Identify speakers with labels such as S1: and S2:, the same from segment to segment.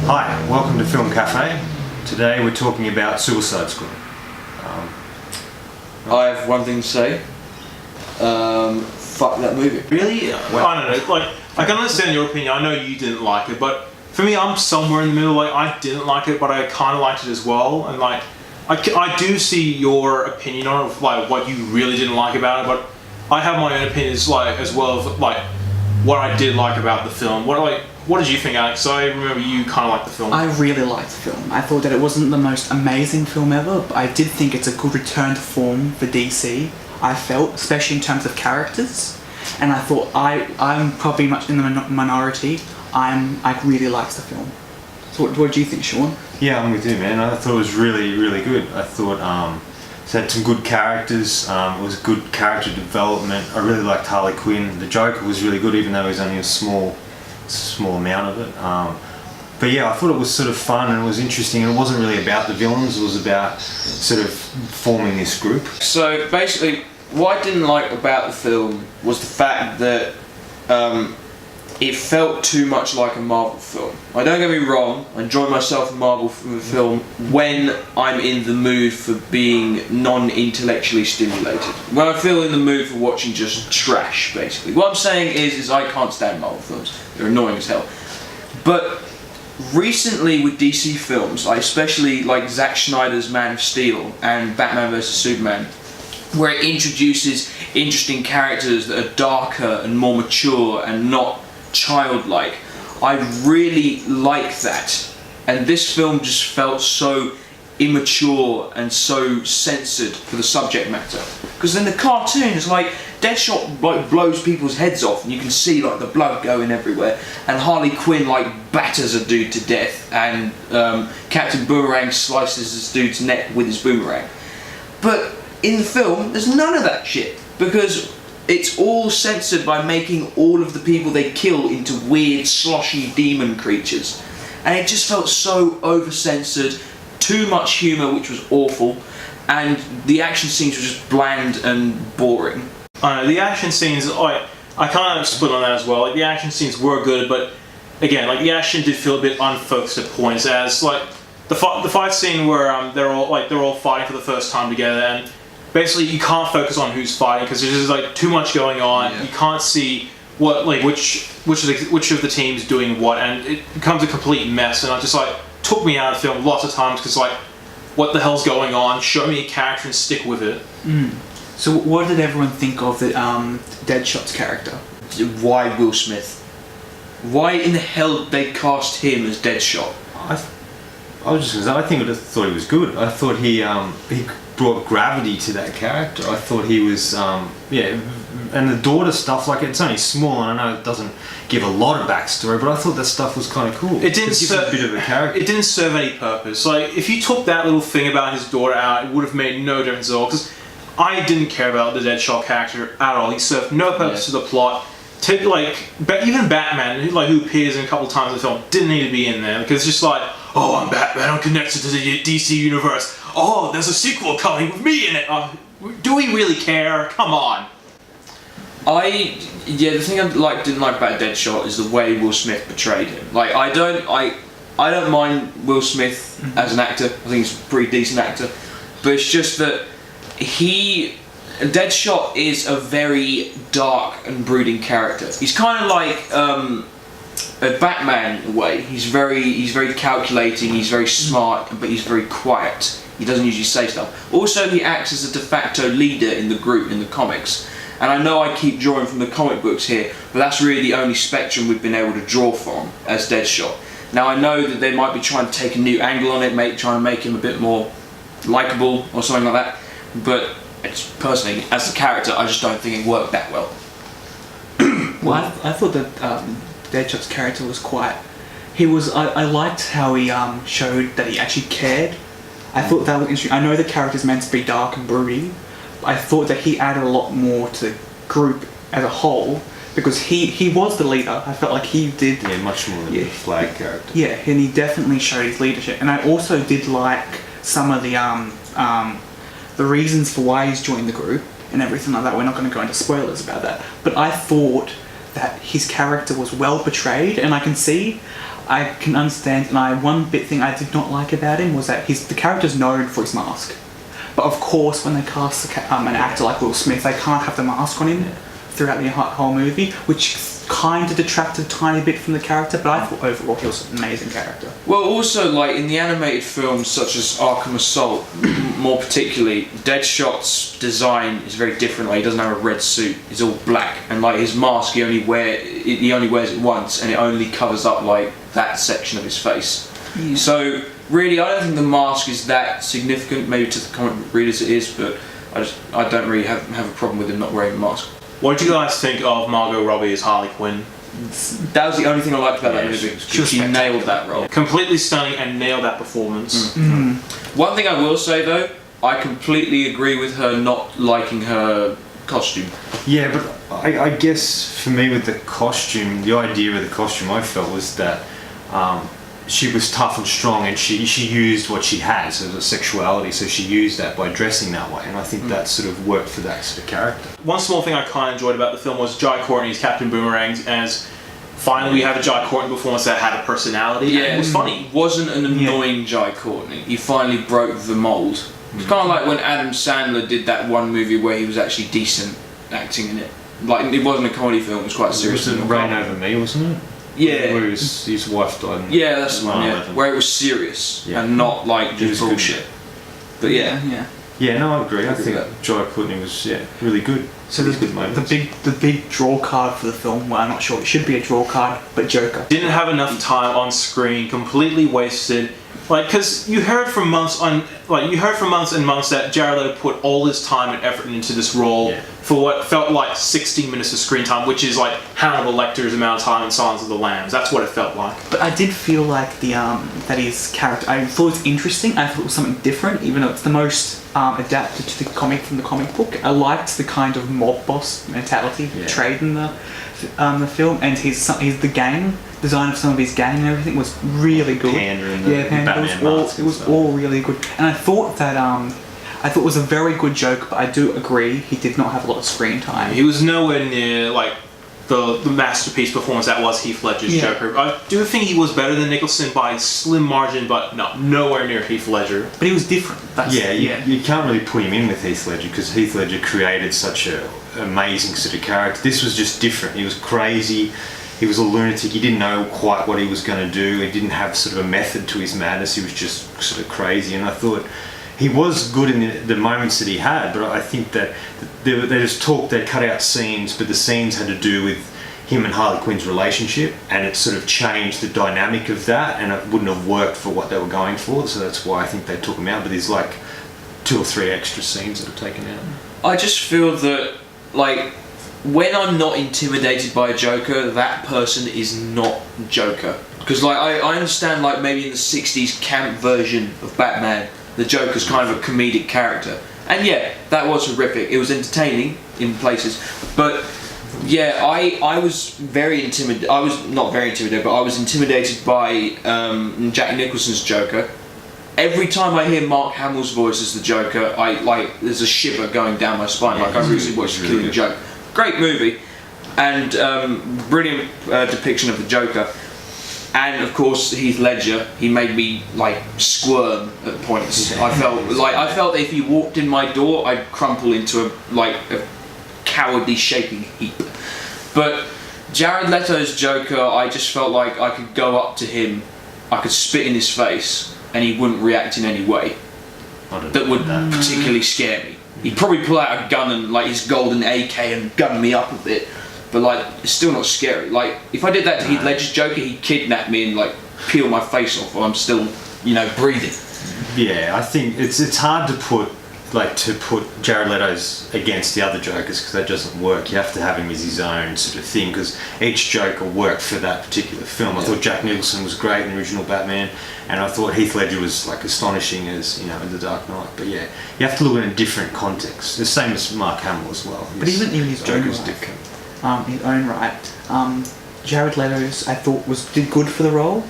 S1: Hi, welcome to Film Cafe. Today we're talking about Suicide Squad.
S2: I have one thing to say. Fuck that movie.
S3: Really? I don't know. Like, I can understand your opinion. I know you didn't like it, but for me, I'm somewhere in the middle. Like, I didn't like it, but I kind of liked it as well. And like, I do see your opinion on it, like what you really didn't like about it. But I have my own opinions, like as well of like what I did like about the film. What did you think, Alex? I remember you kind of liked the film.
S4: I really liked the film. I thought that it wasn't the most amazing film ever, but I did think it's a good return to form for DC. I felt, especially in terms of characters, and I thought I'm probably much in the minority. I really liked the film. So what do you think, Shaun?
S1: Yeah, I'm with you, man. I thought it was really, really good. I thought it had some good characters. It was good character development. I really liked Harley Quinn. The Joker was really good, even though he was only a small amount of it. But yeah, I thought it was sort of fun and it was interesting, and it wasn't really about the villains. It was about sort of forming this group.
S2: So basically, what I didn't like about the film was the fact that it felt too much like a Marvel film. Don't get me wrong, I enjoy myself a Marvel film when I'm in the mood for being non-intellectually stimulated. When I feel in the mood for watching just trash, basically. What I'm saying is I can't stand Marvel films. They're annoying as hell. But recently with DC films, I especially like Zack Snyder's Man of Steel and Batman vs Superman, where it introduces interesting characters that are darker and more mature and not childlike. I really like that, and this film just felt so immature and so censored for the subject matter. Because in the cartoon, it's like Deathshot like blows people's heads off, and you can see like the blood going everywhere, and Harley Quinn like batters a dude to death, and Captain Boomerang slices this dude's neck with his boomerang. But in the film, there's none of that shit, because it's all censored by making all of the people they kill into weird, sloshy demon creatures. And it just felt so over-censored, too much humour, which was awful, and the action scenes were just bland and boring.
S3: I don't know, the action scenes, I kind of split on that as well. Like, the action scenes were good, but again, like, the action did feel a bit unfocused at points, as like the fight scene where they're all fighting for the first time together, and basically you can't focus on who's fighting because there's just like too much going on. Yeah. You can't see what like which of the teams doing what, and it becomes a complete mess. And I just like took me out of the film lots of times because like, what the hell's going on? Show me a character and stick with it.
S4: So what did everyone think of the Deadshot's character?
S2: Why Will Smith? Why in the hell did they cast him as Deadshot?
S1: I was just gonna say, I thought he was good. I thought he brought gravity to that character. I thought he was, and the daughter stuff, like, it's only small, and I know it doesn't give a lot of backstory, but I thought that stuff was kind of cool.
S3: It didn't serve
S1: a bit of a character.
S3: It didn't serve any purpose. Like, if you took that little thing about his daughter out, it would have made no difference at all, because I didn't care about the Deadshot character at all. He served no purpose to the plot. Even Batman, who appears in a couple times in the film, didn't need to be in there, because it's just like, oh, I'm Batman, I'm connected to the DC universe. Oh, there's a sequel coming with me in it. Do we really care? Come on.
S2: The thing I didn't like about Deadshot is the way Will Smith portrayed him. Like, I don't mind Will Smith as an actor. I think he's a pretty decent actor, but it's just that Deadshot is a very dark and brooding character. He's kind of like a Batman in a way. He's very calculating, he's very smart, but he's very quiet. He doesn't usually say stuff. Also, he acts as a de facto leader in the group in the comics. And I know I keep drawing from the comic books here, but that's really the only spectrum we've been able to draw from as Deadshot. Now, I know that they might be trying to take a new angle on it, trying to make him a bit more likeable or something like that, but personally, as a character, I just don't think it worked that well.
S4: Well, I thought that Deadshot's character was quite... I liked how he showed that he actually cared. I thought that was interesting. I know the character's meant to be dark and broody, but I thought that he added a lot more to the group as a whole, because he was the leader. I felt like he did...
S1: Yeah, much more than the flag character.
S4: Yeah, and he definitely showed his leadership. And I also did like some of the reasons for why he's joined the group and everything like that. We're not going to go into spoilers about that. But I thought that his character was well portrayed, and I can see I can understand, and one bit thing I did not like about him was that the character's known for his mask. But of course, when they cast an actor like Will Smith, they can't have the mask on him throughout the whole movie, which kind of detracted a tiny bit from the character, but I thought overall he was an amazing character.
S2: Well, also, like, in the animated films such as Arkham Assault, more particularly, Deadshot's design is very different. Like, he doesn't have a red suit, he's all black, and like his mask he only wears it once, and it only covers up like that section of his face.
S4: Yeah.
S2: So really, I don't think the mask is that significant. Maybe to the comic book readers it is, but I don't really have a problem with him not wearing a mask.
S3: What did you guys think of Margot Robbie as Harley Quinn?
S2: That was the only thing I liked about that
S1: Yeah,
S2: movie.
S1: she was
S2: She nailed that role.
S3: Completely stunning and nailed that performance.
S2: One thing I will say though, I completely agree with her not liking her costume.
S1: Yeah, but I guess for me with the costume, the idea of the costume I felt was that she was tough and strong, and she used what she has as a sexuality, so she used that by dressing that way, and I think that sort of worked for that sort of character.
S3: One small thing I kind of enjoyed about the film was Jai Courtney's Captain Boomerang, as finally we have a Jai Courtney performance that had a personality, and it was funny.
S2: Wasn't an annoying Jai Courtney. He finally broke the mould. It's kind of like when Adam Sandler did that one movie where he was actually decent acting in it. Like, it wasn't a comedy film, it was quite serious.
S1: It was Rain Over Me, wasn't it?
S2: Yeah.
S1: Where his wife died.
S2: Yeah, that's the one, yeah.
S1: 9/11.
S2: Where it was serious
S1: Yeah.
S2: and not like
S1: It was
S2: just
S1: good.
S2: bullshit. But yeah.
S4: Yeah.
S1: Yeah, no, I agree. I
S2: Agree
S1: think
S2: with
S1: Jai Courtney was really good.
S4: So
S1: Really good moments.
S4: the big draw card for the film, well, I'm not sure it should be a draw card, but Joker.
S3: Didn't have enough time on screen, completely wasted. Like, because you heard from months and months that Jared Leto put all his time and effort into this role for what felt like 16 minutes of screen time, which is like Hannibal Lecter's amount of time in Silence of the Lambs. That's what it felt like.
S4: But I did feel like that his character, I thought it was interesting. I thought it was something different, even though it's the most adapted to the comic from the comic book. I liked the kind of mob boss mentality portrayed in the film, and the gang design of some of his gang and everything was really good.
S1: Panda and the
S4: Panda.
S1: Batman
S4: It was all really good, and I thought it was a very good joke. But I do agree he did not have a lot of screen time.
S3: He was nowhere near like the masterpiece performance that was Heath Ledger's Joker. I do think he was better than Nicholson by a slim margin, but nowhere near Heath Ledger.
S4: But he was different.
S1: You can't really put him in with Heath Ledger because Heath Ledger created such an amazing sort of character. This was just different. He was crazy. He was a lunatic. He didn't know quite what he was going to do. He didn't have sort of a method to his madness. He was just sort of crazy. And I thought he was good in the moments that he had, but I think that they just talked, they cut out scenes, but the scenes had to do with him and Harley Quinn's relationship, and it sort of changed the dynamic of that, and it wouldn't have worked for what they were going for, so that's why I think they took him out. But there's like 2 or 3 extra scenes that are taken out.
S2: I just feel that, like, when I'm not intimidated by a Joker, that person is not Joker. Because, like, I understand, like, maybe in the 60s camp version of Batman, the Joker's kind of a comedic character. And yeah, that was horrific. It was entertaining in places. But, yeah, I was very intimidated. I was not very intimidated, but I was intimidated by Jack Nicholson's Joker. Every time I hear Mark Hamill's voice as the Joker, there's a shiver going down my spine.
S1: Yeah,
S2: like I recently watched
S1: really
S2: Killing
S1: good.
S2: Joke. Great movie, and brilliant depiction of the Joker. And of course Heath Ledger, he made me like squirm at points. I felt that if he walked in my door, I'd crumple into a cowardly shaking heap. But Jared Leto's Joker, I just felt like I could go up to him, I could spit in his face, and he wouldn't react in any way that would particularly scare me. He'd probably pull out a gun and like his golden AK and gun me up a bit, but like it's still not scary. Like if I did that to Heath Ledger's Joker, he'd kidnap me and like peel my face off while I'm still, breathing.
S1: Yeah, I think it's hard to put Jared Leto's against the other Jokers because that doesn't work. You have to have him as his own sort of thing because each Joker worked for that particular film. I thought Jack Nicholson was great in the original Batman, and I thought Heath Ledger was like astonishing as in The Dark Knight. But yeah, you have to look at it in a different context. The same as Mark Hamill as well.
S4: But even in his own
S1: Joker's
S4: right,
S1: different.
S4: his own right, Jared Leto's I thought did good for the role.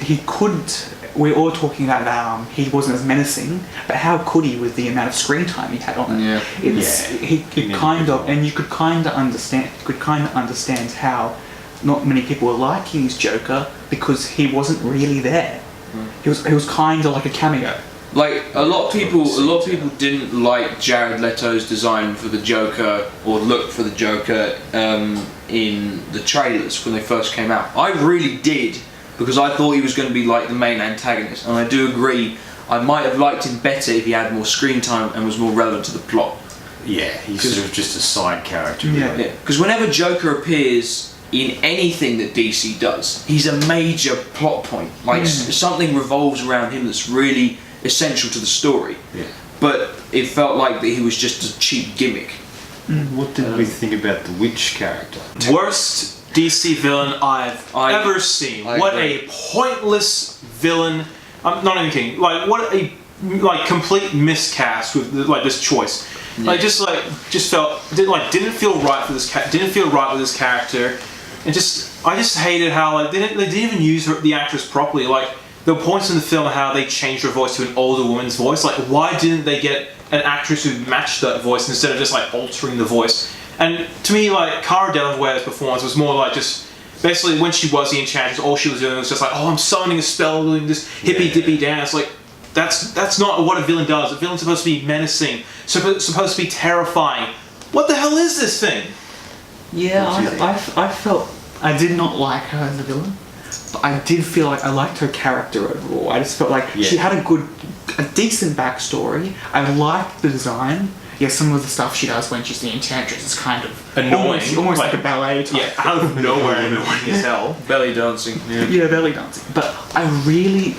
S4: He couldn't. We're all talking about he wasn't as menacing, but how could he with the amount of screen time he had on it?
S2: Yeah.
S4: He could kind of, and you could kind of understand how not many people were liking his Joker because he wasn't really there. He was kind of like a cameo.
S2: Like a lot of people didn't like Jared Leto's design for the Joker or look for the Joker in the trailers when they first came out. I really did, because I thought he was going to be like the main antagonist, and I do agree. I might have liked him better if he had more screen time and was more relevant to the plot.
S1: Yeah, he's sort of just a side character.
S4: Yeah.
S1: Really.
S2: Because whenever Joker appears in anything that DC does, he's a major plot point. Like something revolves around him that's really essential to the story.
S1: Yeah.
S2: But it felt like that he was just a cheap gimmick.
S1: What did we think about the Witch character?
S3: Worst DC villain I've ever seen.
S2: I
S3: What
S2: agree.
S3: a pointless villain. I'm not even kidding. Like, what a complete miscast with like this choice. Like just felt didn't feel right for this didn't feel right with this character, and I just hated how like they didn't even use the actress properly. Like there were points in the film how they changed her voice to an older woman's voice. Like why didn't they get an actress who matched that voice instead of just like altering the voice? And to me, like Cara Delevingne's performance was more like just. Basically, when she was the Enchantress, all she was doing was just like, oh, I'm summoning a spell, doing this hippy-dippy dance. Like, that's not what a villain does. A villain's supposed to be menacing, supposed to be terrifying. What the hell is this thing?
S4: Yeah, I felt I did not like her as a villain, but I did feel like I liked her character overall. I just felt like she had a decent backstory. I liked the design. Yeah, some of the stuff she does when she's the Enchantress is kind of
S3: Annoying.
S4: almost like a ballet type.
S3: Yeah, out of nowhere, annoying as hell.
S2: Belly dancing.
S4: Yeah, belly dancing. But I really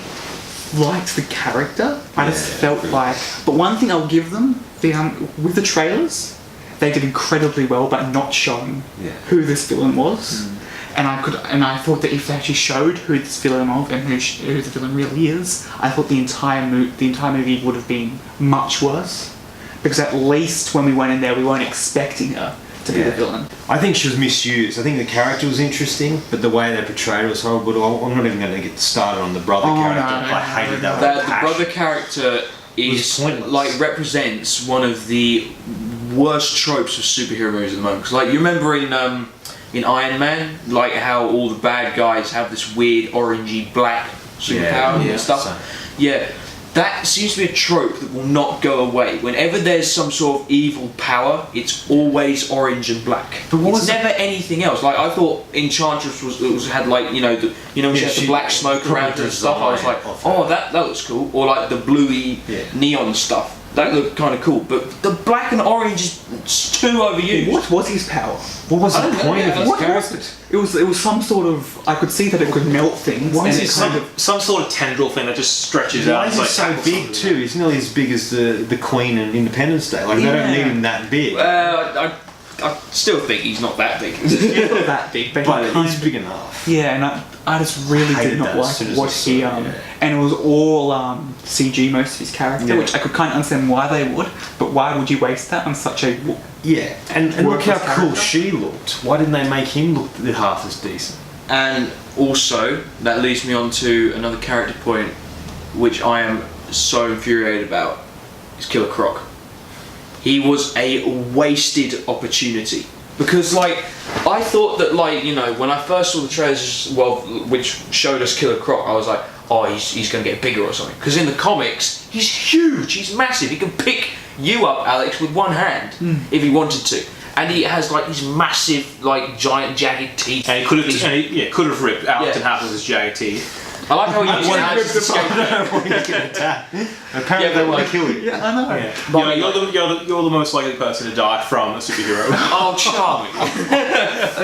S4: liked the character. I just felt like. But one thing I'll give them, with the trailers, they did incredibly well, but not showing who this villain was. And I thought that if they actually showed who this villain was and who the villain really is, I thought the entire movie would have been much worse. Because at least when we went in there, we weren't expecting her to be the villain.
S1: I think she was misused. I think the character was interesting, but the way they portrayed it was horrible. I'm not even going to get started on the brother character. I hated that.
S2: The brother character is like represents one of the worst tropes of superhero movies at the moment. Because like you remember in Iron Man, like how all the bad guys have this weird orangey black superpower and stuff. Yeah. That seems to be a trope that will not go away. Whenever there's some sort of evil power, it's always orange and black. But it's never anything else. Like I thought Enchantress had like when she had the black smoke around her and stuff. I was like, oh, that looks cool. Or like the bluey neon stuff. That looked kind of cool. But the black and orange is too overused.
S4: What was his power?
S1: What was the point of his character?
S4: It was some sort of. I could see that it could melt things.
S3: Why is it some sort of tendril thing that just stretches out?
S1: Why is it so big too? He's nearly as big as the Queen and Independence Day. Like they don't need him that big.
S2: I still think he's not that big.
S4: He's not that big, but
S1: he's big enough.
S4: Yeah, and I just really did not like what he and it was all CG most of his character, which I could kind of understand why they would, but why would you waste that on such a
S1: and look how cool she looked. Why didn't they make him look half as decent?
S2: And also that leads me on to another character point, which I am so infuriated about, is Killer Croc. He was a wasted opportunity. Because, like, I thought that, like, when I first saw the trailers, which showed us Killer Croc, I was like, oh, he's going to get bigger or something. Because in the comics, he's huge, he's massive. He can pick you up, Alex, with one hand, if he wanted to. And he has, like, these massive, like, giant, jagged teeth.
S3: And he could have ripped Alex in half with his jagged teeth.
S2: I like how he used his hands to escape.
S1: Apparently they want to kill you.
S4: Yeah, I know.
S3: Yeah. You're the most likely person to die from a superhero.
S2: Oh, charming.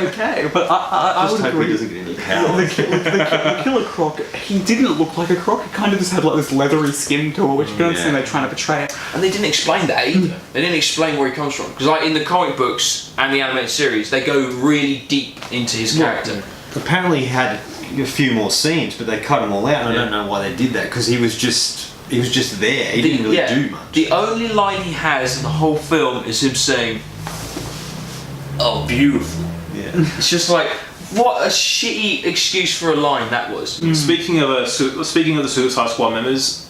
S4: Okay, but I would agree.
S1: He doesn't get any power.
S4: The Killer Croc, he didn't look like a croc. He kind of just had like this leathery skin to it, which you can understand they're trying to portray it.
S2: And they didn't explain that either. They didn't explain where he comes from. Because like in the comic books and the animated series, they go really deep into his character.
S1: Apparently he had a few more scenes, but they cut them all out, and I don't know why they did that, because he was just there. He didn't really do much.
S2: The only line he has in the whole film is him saying, "Oh, beautiful."
S1: Yeah.
S2: It's just like, what a shitty excuse for a line that was.
S3: Speaking of the Suicide Squad members,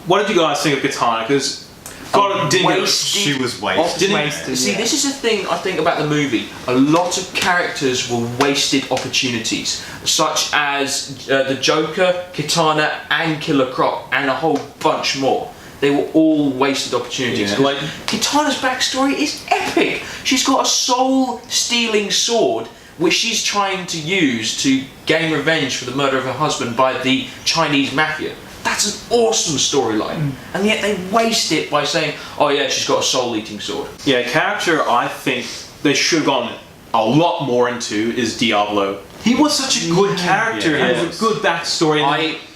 S3: what did you guys think of Katana? Because
S2: wasted.
S1: She was wasted.
S2: See, this is the thing I think about the movie. A lot of characters were wasted opportunities, such as the Joker, Kitana, and Killer Croc, and a whole bunch more. They were all wasted opportunities.
S3: Yeah.
S2: Like Kitana's backstory is epic. She's got a soul-stealing sword which she's trying to use to gain revenge for the murder of her husband by the Chinese mafia. That's an awesome storyline, and yet they waste it by saying, "Oh yeah, she's got a soul-eating sword."
S3: Yeah, character I think they should have gone a lot more into is Diablo. He was such a good character.
S1: Yeah,
S3: He had a good backstory.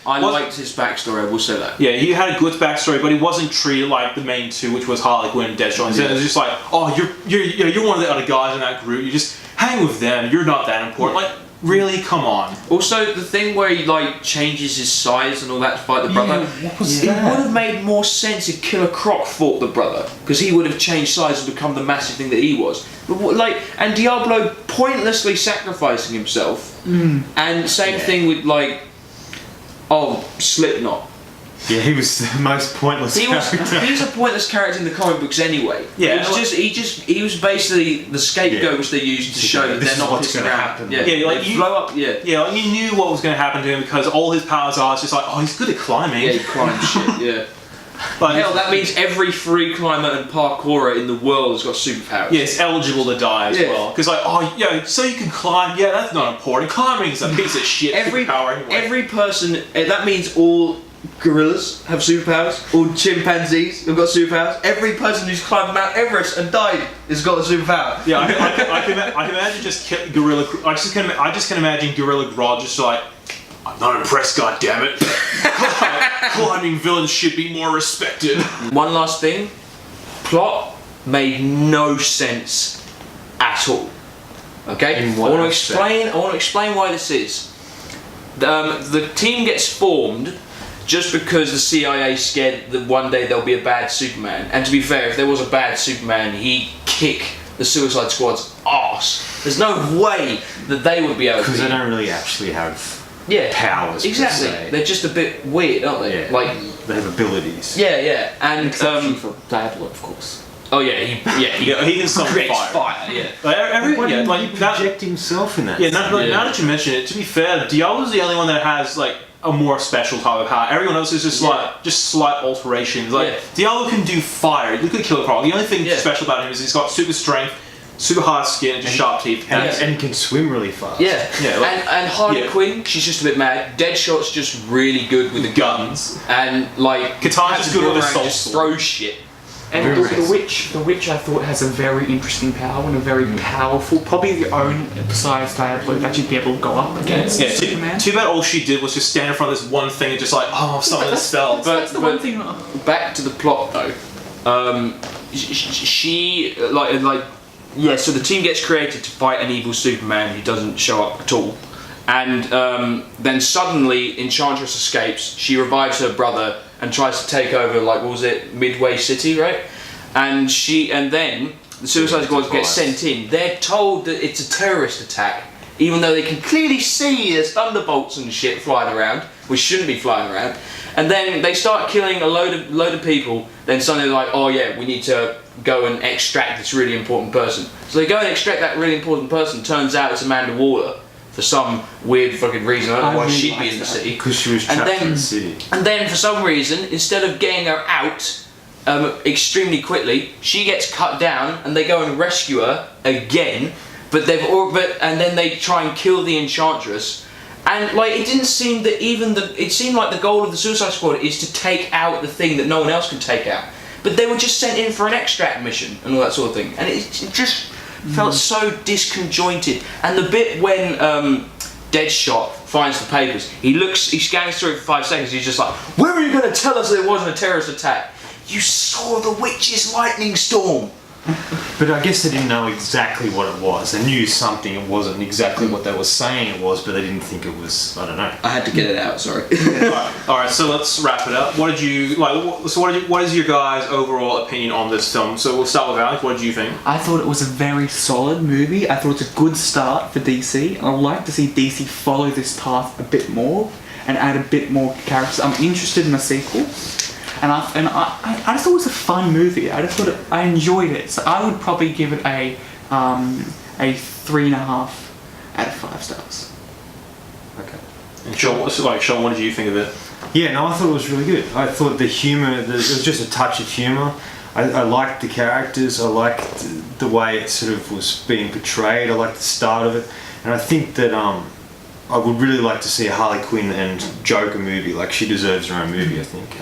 S2: I liked his backstory. I will say that.
S3: Yeah, he had a good backstory, but he wasn't treated like the main two, which was Harley Quinn and Deadshot. It was just like, oh, you're one of the other guys in that group. You just hang with them. You're not that important. Like, really, come on.
S2: Also, the thing where he like changes his size and all that to fight the brother.
S1: What was
S2: It
S1: that?
S2: would have made more sense if Killer Croc fought the brother, because he would have changed size and become the massive thing that he was. But and Diablo pointlessly sacrificing himself, and same thing with Slipknot.
S1: Yeah, he was the most pointless character.
S2: He's a pointless character in the comic books anyway.
S3: Yeah,
S2: he was basically the scapegoat which they used to show that
S1: this
S2: they're
S1: is
S2: not
S1: what's
S2: pissing
S1: gonna
S2: around.
S1: happen.
S2: Yeah,
S3: Yeah, like
S2: they
S3: you-
S2: blow up. Yeah,
S3: Yeah, like you knew what was going to happen to him because all his powers are just like, oh, he's good at climbing.
S2: yeah, he climbs shit. Yeah.
S3: Like,
S2: Hell, that means every free climber and parkourer in the world has got superpowers.
S3: yeah, it's eligible to die as
S2: Yeah.
S3: well. Because like, oh, yeah, so you can climb. Yeah, that's not important. Climbing's a piece of shit. Superpower anyway.
S2: Every person. That means all gorillas have superpowers. All chimpanzees have got superpowers. Every person who's climbed Mount Everest and died has got a superpower.
S3: Yeah, I can imagine just Gorilla. I just can imagine Gorilla Grodd just like, I'm not impressed, goddammit. Climbing villains should be more respected.
S2: One last thing. Plot made no sense at all. Okay?
S1: In
S2: I
S1: what
S2: want to
S1: aspect?
S2: explain why this is. The team gets formed just because the CIA scared that one day there'll be a bad Superman. And to be fair, if there was a bad Superman, he'd kick the Suicide Squad's ass. There's no way that they would be able to.
S1: Because they don't really actually have powers.
S2: Exactly.
S1: Per se.
S2: They're just a bit weird, aren't they?
S1: Yeah.
S2: Like,
S1: they have abilities.
S2: yeah. And
S5: Exception for Diablo, of course.
S2: oh yeah, he
S3: Yeah, he can summon
S2: creates
S3: fire.
S2: fire. Yeah.
S3: Like,
S1: Why
S3: yeah,
S1: didn't
S3: like
S1: he
S3: that,
S1: project himself in that?
S3: yeah,
S1: scene?
S3: now that you mention it, to be fair, Diablo's the only one that has like a more special type of power. Everyone else is just like just slight alterations. Like Diablo can do fire. Look at Killer Croc. The only thing special about him is he's got super strength, super hard skin, and just sharp teeth.
S1: and he can swim really fast.
S2: Yeah,
S3: Yeah, like-
S2: and Harley
S3: yeah.
S2: Quinn, she's just a bit mad. Deadshot's just really good with the guns, and like
S3: Katana's
S2: has to
S3: good
S2: go
S3: with the
S2: around
S3: soul
S2: and just
S3: sword.
S2: throw shit.
S5: And
S1: Very
S5: the witch I thought has a very interesting power and a very powerful, probably the only besides Diablo that you'd be able to go up against
S3: Yeah,
S5: Superman.
S3: too bad all she did was just stand in front of this one thing and just like, oh, summon a spell.
S2: But
S5: That's the one thing.
S2: back to the plot though. She like yeah. So the team gets created to fight an evil Superman who doesn't show up at all, and then suddenly Enchantress escapes. She revives her brother and tries to take over, like, what was it, Midway City, right? And then the Suicide Squad gets sent in. They're told that it's a terrorist attack, even though they can clearly see there's thunderbolts and shit flying around, which shouldn't be flying around. And then they start killing a load of people. Then suddenly they're like, oh yeah, we need to go and extract this really important person. So they go and extract that really important person. Turns out it's Amanda Waller. For some weird fucking reason, I don't know why
S5: really
S2: she'd be
S5: liked
S2: in the
S5: that.
S2: city.
S1: Because she was trapped in the city.
S2: And then for some reason, instead of getting her out extremely quickly, she gets cut down, and they go and rescue her again. But and then they try and kill the Enchantress. And like, it didn't seem that it seemed like the goal of the Suicide Squad is to take out the thing that no one else can take out. But they were just sent in for an extract mission and all that sort of thing. And it just felt so disconjointed. And the bit when Deadshot finds the papers, he scans through it for 5 seconds, he's just like, when are you going to tell us there wasn't a terrorist attack? You saw the witch's lightning storm!
S1: But I guess they didn't know exactly what it was. They knew something. It wasn't exactly what they were saying it was, but they didn't think it was. I don't know.
S2: I had to get it out, sorry.
S3: All right, so let's wrap it up. What did you like? What is your guys' overall opinion on this film? So we'll start with Alex. What did you think?
S4: I thought it was a very solid movie. I thought it's a good start for DC. I'd like to see DC follow this path a bit more and add a bit more characters. I'm interested in a sequel. and I just thought it was a fun movie. I just thought I enjoyed it. So I would probably give it a 3.5 out of 5 stars.
S1: Okay.
S3: And Shaun, what did you think of it?
S1: Yeah, no, I thought it was really good. I thought the humour, there was just a touch of humour. I liked the characters. I liked the way it sort of was being portrayed. I liked the start of it, and I think that I would really like to see a Harley Quinn and Joker movie. Like, she deserves her own movie, I think.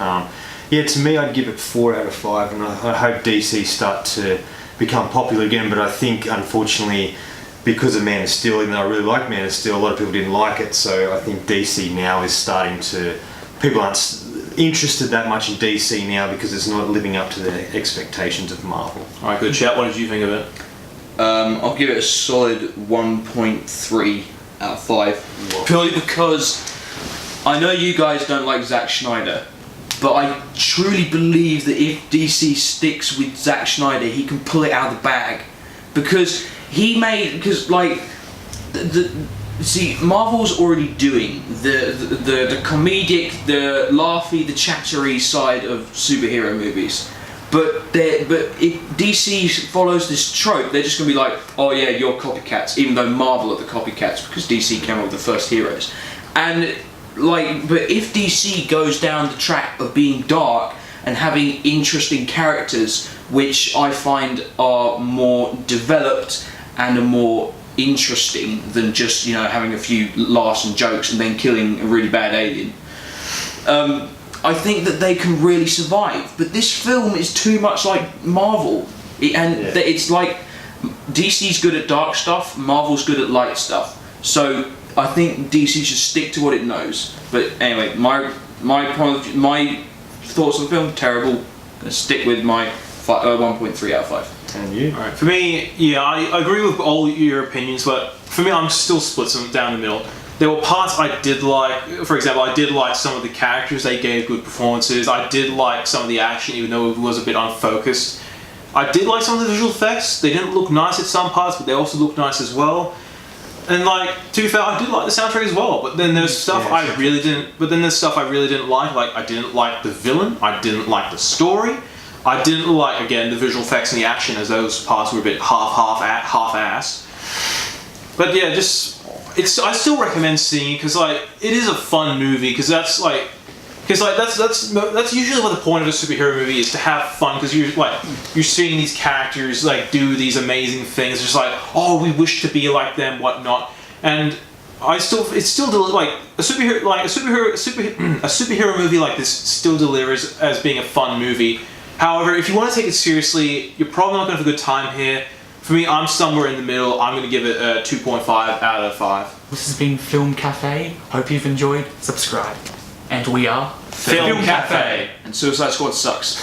S1: Yeah, to me, I'd give it 4 out of 5, and I hope DC start to become popular again. But I think, unfortunately, because of Man of Steel, even though I really like Man of Steel, a lot of people didn't like it. So I think DC now is starting to, people aren't interested that much in DC now because it's not living up to the expectations of Marvel.
S3: All right, good. Chat, what did you think of it?
S2: I'll give it a solid 1.3 out of 5. Purely because I know you guys don't like Zack Snyder, but I truly believe that if DC sticks with Zack Snyder, he can pull it out of the bag. Because see, Marvel's already doing the comedic, the laughy, the chattery side of superhero movies. But if DC follows this trope, they're just going to be like, oh yeah, you're copycats, even though Marvel are the copycats because DC came up with the first heroes. And but if DC goes down the track of being dark and having interesting characters, which I find are more developed and are more interesting than just, you know, having a few laughs and jokes and then killing a really bad alien, I think that they can really survive. But this film is too much like Marvel, it's like DC's good at dark stuff, Marvel's good at light stuff. So I think DC should stick to what it knows. But anyway, my thoughts on the film, terrible. Gonna stick with my 1.3 out of 5.
S1: And you?
S3: All right. For me, yeah, I agree with all your opinions, but for me, I'm still split down the middle. There were parts I did like. For example, I did like some of the characters. They gave good performances. I did like some of the action, even though it was a bit unfocused. I did like some of the visual effects. They didn't look nice at some parts, but they also looked nice as well. And to be fair, I did like the soundtrack as well. But then there's stuff I really didn't. But then there's stuff I really didn't like. Like, I didn't like the villain. I didn't like the story. I didn't like, again, the visual effects and the action, as those parts were a bit half-assed. But yeah, I still recommend seeing it because it is a fun movie because that's usually what the point of a superhero movie is, to have fun, because you're seeing these characters do these amazing things. It's just oh, we wish to be like them, whatnot. And it's still a superhero movie like this still delivers as being a fun movie. However, if you want to take it seriously, you're probably not going to have a good time here. For me, I'm somewhere in the middle. I'm going to give it a 2.5 out of 5.
S5: This has been Film Cafe. Hope you've enjoyed. Subscribe. And we are
S3: Film Cafe.
S2: And Suicide Squad sucks.